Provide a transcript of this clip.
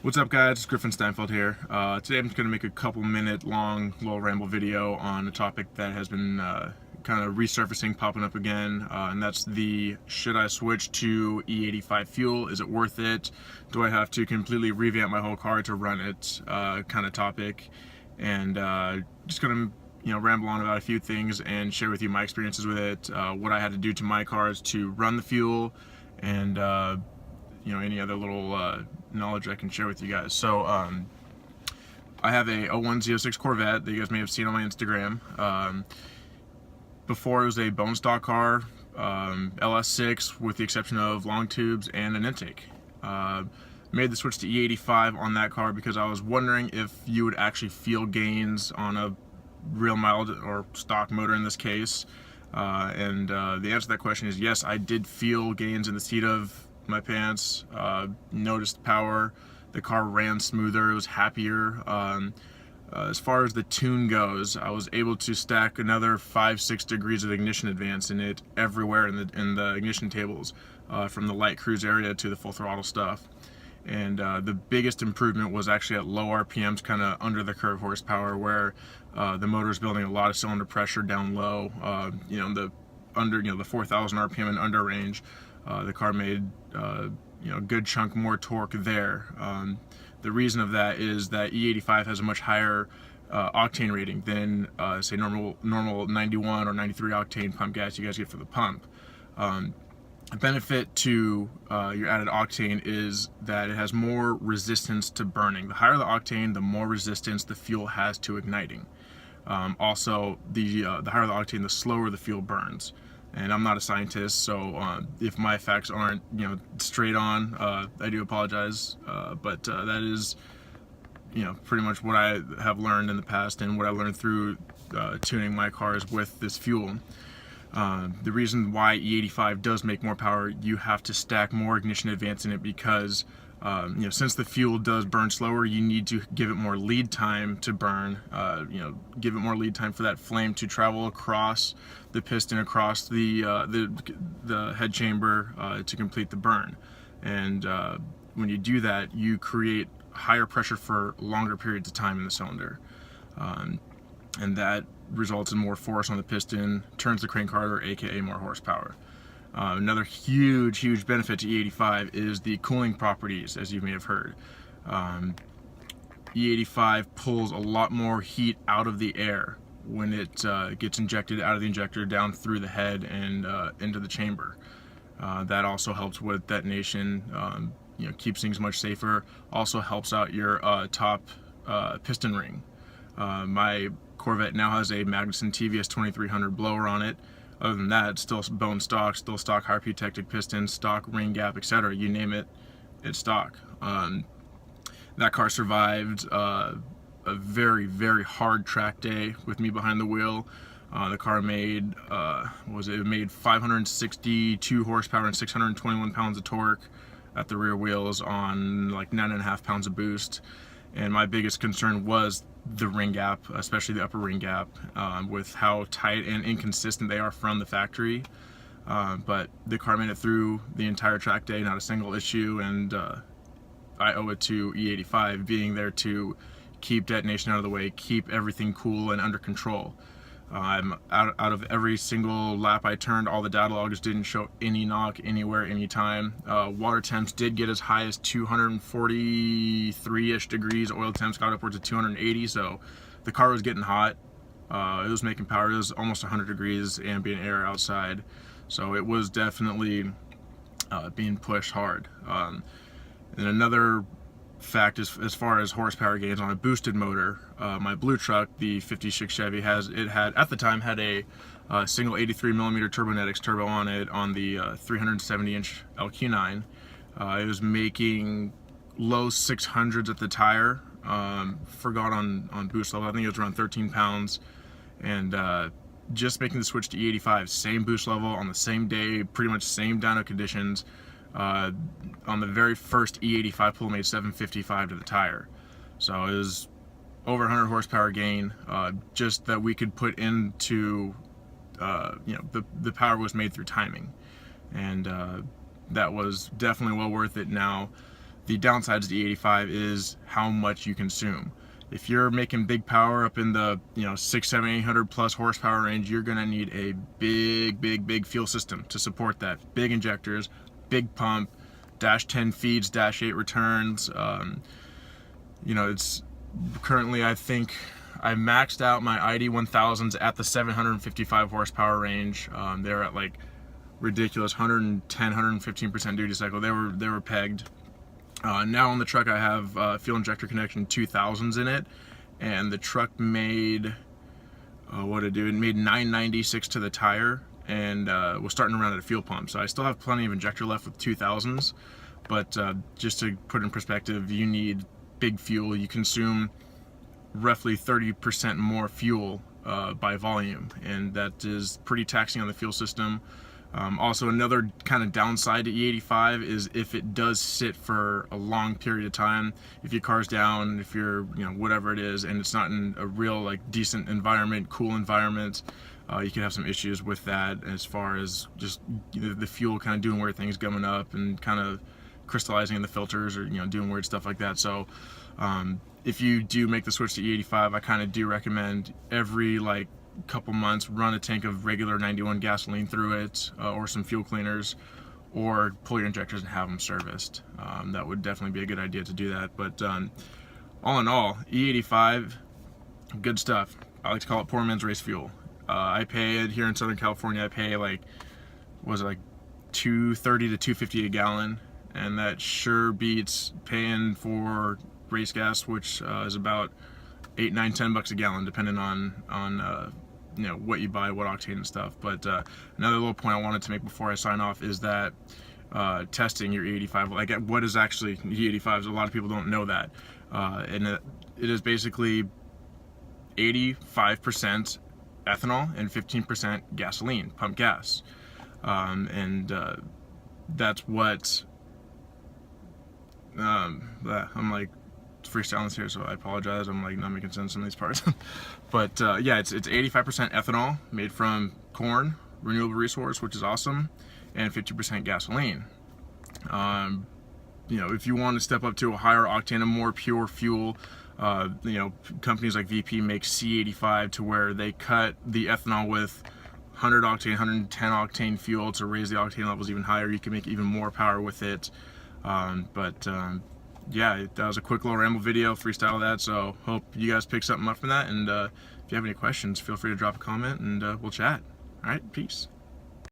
What's up, guys? It's Griffin Steinfeld here. Today I'm just going to make a couple minute long little ramble video on a topic that has been kind of resurfacing, popping up again, and that's the should I switch to E85 fuel? Is it worth it? Do I have to completely revamp my whole car to run it kind of topic? And just going to ramble on about a few things and share with you my experiences with it, what I had to do to my cars to run the fuel, and any other little knowledge I can share with you guys. So I have a 0106 Corvette that you guys may have seen on my Instagram. Before, it was a bone stock car, LS6 with the exception of long tubes and an intake. Made the switch to E85 on that car because I was wondering if you would actually feel gains on a real mild or stock motor in this case. And the answer to that question is yes, I did feel gains in the seat of my pants, noticed power, the car ran smoother, it was happier. As far as the tune goes, I was able to stack another 5-6 degrees of ignition advance in it everywhere in the ignition tables, from the light cruise area to the full throttle stuff. And the biggest improvement was actually at low RPMs, kind of under the curve horsepower, where the motor is building a lot of cylinder pressure down low. The 4,000 RPM and under range, the car made a good chunk more torque there. The reason of that is that E85 has a much higher octane rating than say normal 91 or 93 octane pump gas you guys get for the pump. A benefit to your added octane is that it has more resistance to burning. The higher the octane, the more resistance the fuel has to igniting. Also, the higher the octane, the slower the fuel burns. And I'm not a scientist, so if my facts aren't straight on, I do apologize. But that is pretty much what I have learned in the past and what I learned through tuning my cars with this fuel. The reason why E85 does make more power, you have to stack more ignition advance in it because since the fuel does burn slower, you need to give it more lead time to burn. Give it more lead time for that flame to travel across the piston, across the head chamber to complete the burn. And when you do that, you create higher pressure for longer periods of time in the cylinder, and that results in more force on the piston, turns the crank harder, aka more horsepower. Another huge benefit to E85 is the cooling properties, as you may have heard. E85 pulls a lot more heat out of the air when it gets injected out of the injector down through the head and into the chamber. That also helps with detonation, keeps things much safer. Also helps out your top piston ring. My Corvette now has a Magnuson TVS 2300 blower on it. Other than that, it's still bone stock, still stock high protected pistons, stock ring gap, etc. You name it, it's stock. That car survived a very hard track day with me behind the wheel. The car made made 562 horsepower and 621 pounds of torque at the rear wheels on like 9.5 pounds of boost. And my biggest concern was the ring gap, especially the upper ring gap, with how tight and inconsistent they are from the factory. But the car made it through the entire track day, not a single issue, and I owe it to E85 being there to keep detonation out of the way, keep everything cool and under control. Out of every single lap I turned, all the data logs didn't show any knock anywhere, anytime. Water temps did get as high as 243-ish degrees. Oil temps got upwards of 280, so the car was getting hot. It was making power. It was almost 100 degrees ambient air outside, so it was definitely being pushed hard. And another fact is, as far as horsepower gains on a boosted motor, my blue truck, the 56 Chevy, at the time had a single 83mm Turbonetics turbo on it on the 370-inch LQ9. It was making low 600s at the tire. Forgot on boost level, I think it was around 13 pounds. And just making the switch to E85, same boost level on the same day, pretty much same dyno conditions. On the very first E85 pull, made 755 to the tire. So it was over 100 horsepower gain, just that we could put into, the power was made through timing. And that was definitely well worth it. Now, The downside to the E85 is how much you consume. If you're making big power up in the 6, 7, 800 plus horsepower range, you're gonna need a big fuel system to support that. Big injectors, big pump, -10 feeds, -8 returns. It's currently, I think I maxed out my ID1000s at the 755 horsepower range. They're at like ridiculous 110, 115% duty cycle. They were pegged. Now on the truck I have fuel injector connection 2000s in it, and the truck made it made 996 to the tire, and was starting to run at a fuel pump. So I still have plenty of injector left with 2000s, but just to put in perspective, you need big fuel. You consume roughly 30% more fuel by volume, and that is pretty taxing on the fuel system. Also, another kind of downside to E85 is if it does sit for a long period of time, if your car's down, if you're, whatever it is, and it's not in a real like decent environment, cool environment, you can have some issues with that as far as just the fuel kind of doing weird things, gumming up and kind of crystallizing in the filters, or doing weird stuff like that. So if you do make the switch to E85, I kind of do recommend every like couple months run a tank of regular 91 gasoline through it, or some fuel cleaners, or pull your injectors and have them serviced. That would definitely be a good idea to do that. But all in all, E85, good stuff. I like to call it poor man's race fuel. I pay it here in Southern California. I pay like, was it like $2.30 to $2.50 a gallon, and that sure beats paying for race gas, which is about $8, $9, $10 a gallon, depending on what you buy, what octane and stuff. But another little point I wanted to make before I sign off is that testing your E85, like what is actually E85? A lot of people don't know that, and it is basically 85% ethanol and 15% gasoline, pump gas, and that's what I'm like freestyling this here, so I apologize. I'm like not making sense in these parts. But yeah, it's 85% ethanol made from corn, renewable resource, which is awesome, and 50% gasoline. If you want to step up to a higher octane, a more pure fuel, companies like VP make C85, to where they cut the ethanol with 100 octane, 110 octane fuel to raise the octane levels even higher. You can make even more power with it. Yeah, that was a quick little ramble video, freestyle that, so hope you guys pick something up from that, and if you have any questions, feel free to drop a comment, and we'll chat. Alright, peace.